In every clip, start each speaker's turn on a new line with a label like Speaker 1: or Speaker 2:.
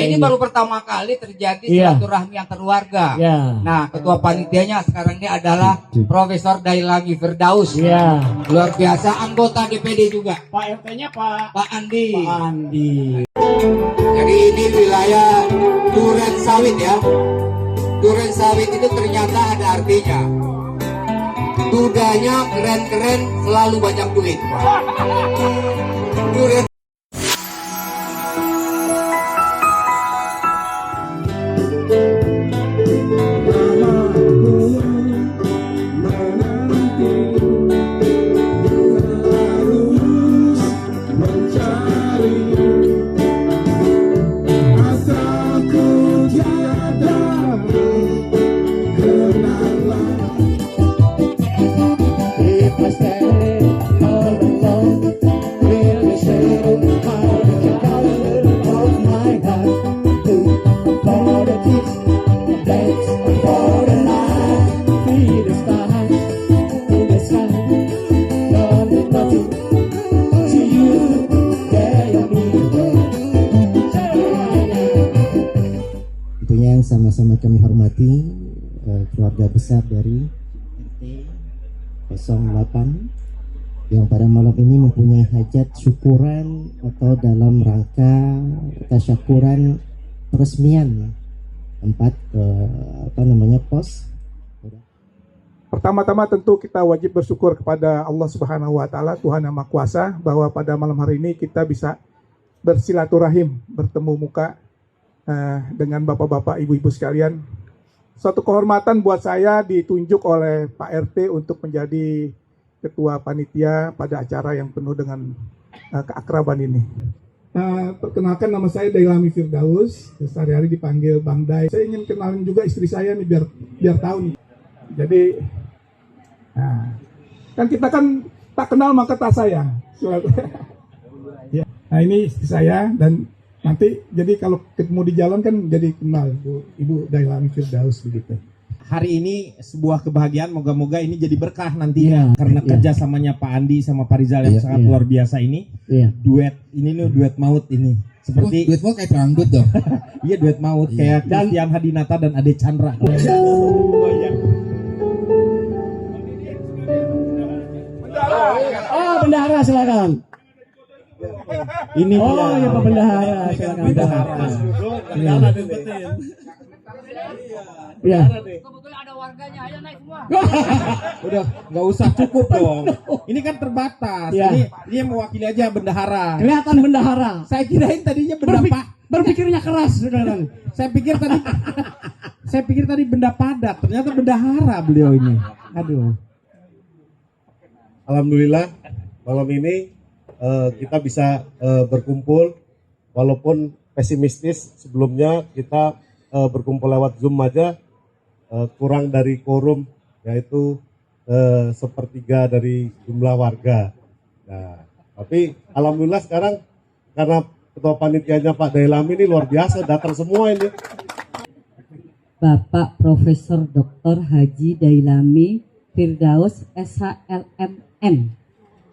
Speaker 1: ini baru pertama kali terjadi silaturahmi antar warga. Nah, ketua panitianya sekarang ini adalah Profesor Dailami Firdaus. Luar biasa, anggota DPD juga.
Speaker 2: Pak RT-nya Pak
Speaker 1: Andi.
Speaker 2: Pak Andi.
Speaker 1: Jadi ini wilayah Duren Sawit ya. Duren Sawit itu ternyata ada artinya. Dudanya keren-keren, selalu banyak duit. Duren.
Speaker 3: Tentunya sama-sama kami hormati keluarga besar dari RT 08 yang pada malam ini mempunyai hajat syukuran atau dalam rangka tasyakuran peresmian tempat pos.
Speaker 4: Pertama-tama tentu kita wajib bersyukur kepada Allah Subhanahu wa taala, Tuhan Yang Maha Kuasa, bahwa pada malam hari ini kita bisa bersilaturahim, bertemu muka dengan bapak-bapak, ibu-ibu sekalian. Suatu kehormatan buat saya ditunjuk oleh Pak RT untuk menjadi ketua panitia pada acara yang penuh dengan keakraban ini. Perkenalkan, nama saya Dailami Firdaus, sehari-hari dipanggil Bang Dai. Saya ingin kenalin juga istri saya nih biar tahu nih. Jadi kan kita kan tak kenal maka tak sayang. Ya. Nah, ini istri saya, dan nanti jadi kalau ketemu di jalan kan jadi kenal Ibu Dailami Firdaus begitu.
Speaker 2: Hari ini sebuah kebahagiaan, moga-moga ini jadi berkah nantinya karena kerjasamanya Pak Andi sama Pak Rizal yang sangat luar biasa ini. Duet ini nih, duet maut ini. Seperti
Speaker 1: duet maut kayak peranggut dong.
Speaker 2: Iya, duet maut kayak Christian Hadinata dan Ade Chandra.
Speaker 3: Bendahara silakan.
Speaker 2: Ini
Speaker 3: ya Pak Bendahara, silakan. Iya.
Speaker 1: Kebetulan ada warganya, ayo naik semua.
Speaker 2: Udah, nggak usah, cukup dong. Ini kan terbatas. Ini dia mewakili aja bendahara.
Speaker 3: Kelihatan bendahara.
Speaker 2: Saya kirain tadinya
Speaker 3: Berpikirnya keras, saudara.
Speaker 2: Saya pikir tadi benda padat, ternyata bendahara beliau ini. Aduh.
Speaker 5: Alhamdulillah malam ini kita bisa berkumpul walaupun pesimistis. Sebelumnya kita berkumpul lewat Zoom aja kurang dari quorum, yaitu sepertiga dari jumlah warga. Nah, tapi alhamdulillah sekarang karena ketua panitianya Pak Dailami ini luar biasa, datang semua ini.
Speaker 6: Bapak Profesor Dr. Haji Dailami Firdaus SHLMM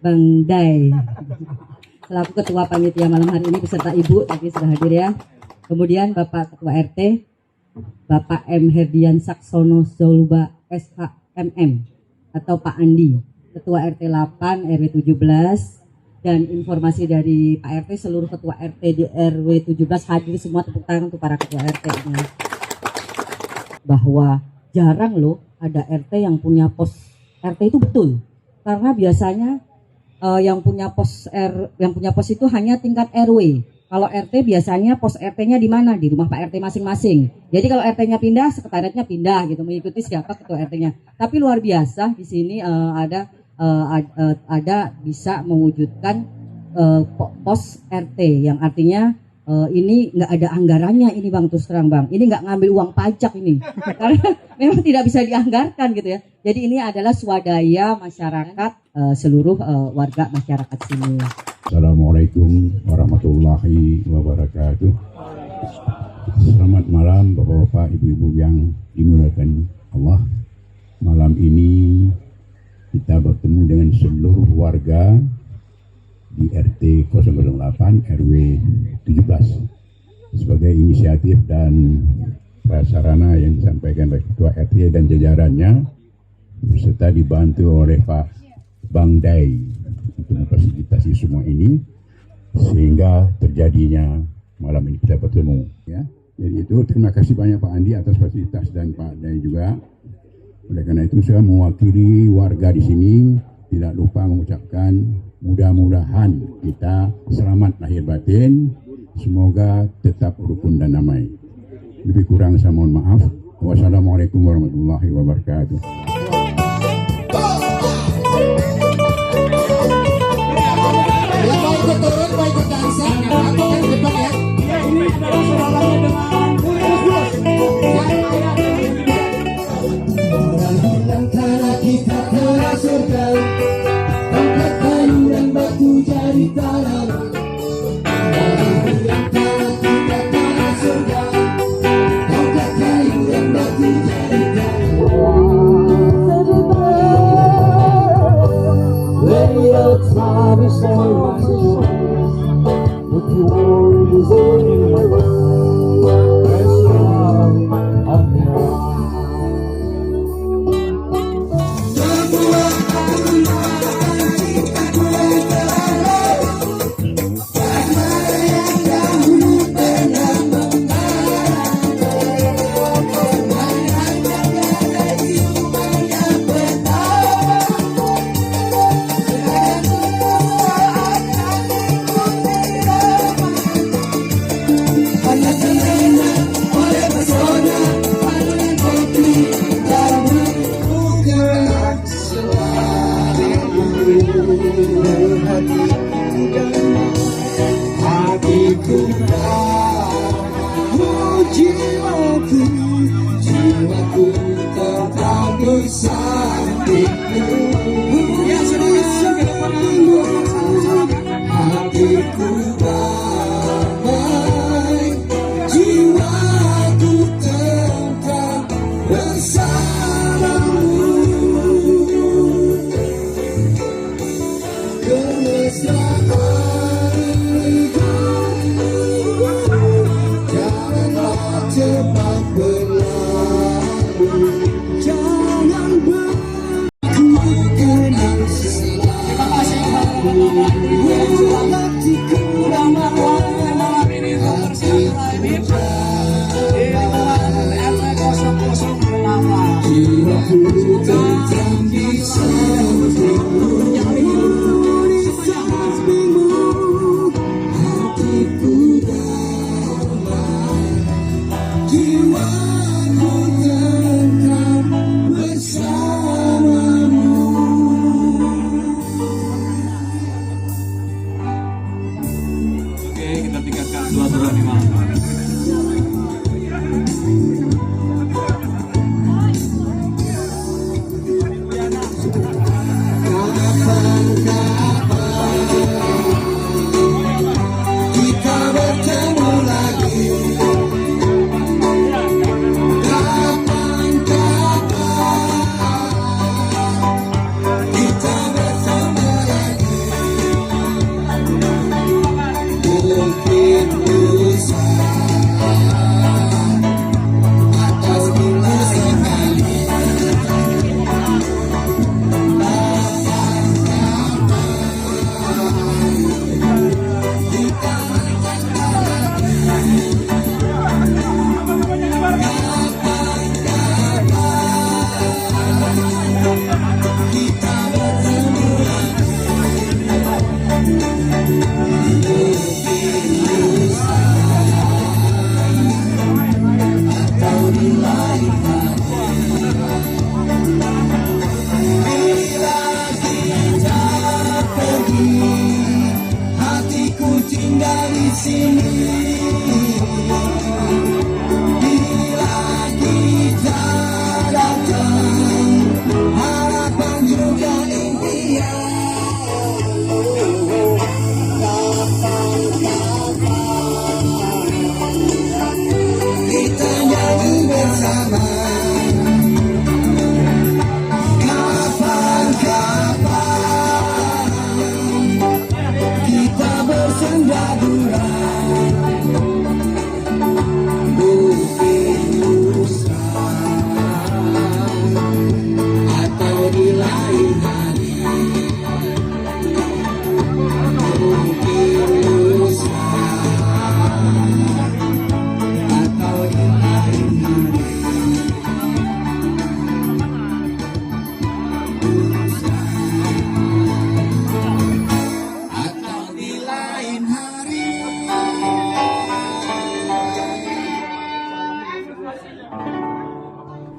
Speaker 6: Bang Dai selaku ketua panitia malam hari ini beserta Ibu tapi sudah hadir ya. Kemudian Bapak Ketua RT Bapak M. Herdian Saksono Zoluba SHMM atau Pak Andi, Ketua RT 8 RW 17, dan informasi dari Pak RT seluruh Ketua RT di RW 17 hadir semua. Tepuk tangan untuk para Ketua RT-nya. Bahwa jarang loh ada RT yang punya pos RT, itu betul. Karena biasanya yang punya pos itu hanya tingkat RW. Kalau RT biasanya pos RT-nya di mana? Di rumah Pak RT masing-masing. Jadi kalau RT-nya pindah, sekretariatnya pindah gitu, mengikuti siapa ketua RT-nya. Tapi luar biasa di sini ada bisa mewujudkan pos RT yang artinya ini nggak ada anggarannya ini Bang, terus terang Bang. Ini nggak ngambil uang pajak ini. Karena memang tidak bisa dianggarkan gitu ya. Jadi ini adalah swadaya masyarakat, seluruh warga masyarakat sini.
Speaker 7: Assalamualaikum warahmatullahi wabarakatuh. Selamat malam Bapak-bapak, Ibu-ibu yang dimuliakan Allah. Malam ini kita bertemu dengan seluruh warga di RT 008 RW 17 sebagai inisiatif dan prasarana yang disampaikan oleh Ketua RT dan jajarannya, serta dibantu oleh Pak Bang Dai untuk memfasilitasi semua ini sehingga terjadinya malam ini kita bertemu. Ya, jadi itu terima kasih banyak Pak Andi atas fasilitas dan Pak Dai juga. Oleh karena itu saya mewakili warga di sini tidak lupa mengucapkan mudah-mudahan kita selamat lahir batin, semoga tetap rukun dan damai. Lebih kurang saya mohon maaf. Wassalamualaikum warahmatullahi wabarakatuh.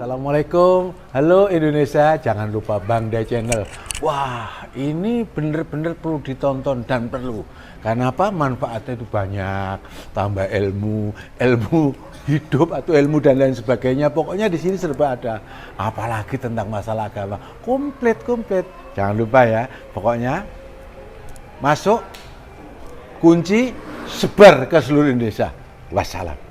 Speaker 8: Assalamualaikum, halo Indonesia, jangan lupa Bang Day Channel. Wah, ini bener-bener perlu ditonton dan perlu. Karena apa? Manfaatnya itu banyak, tambah ilmu hidup atau ilmu dan lain sebagainya. Pokoknya di sini serba ada. Apalagi tentang masalah agama, komplit. Jangan lupa ya. Pokoknya masuk, kunci, sebar ke seluruh Indonesia. Wassalam.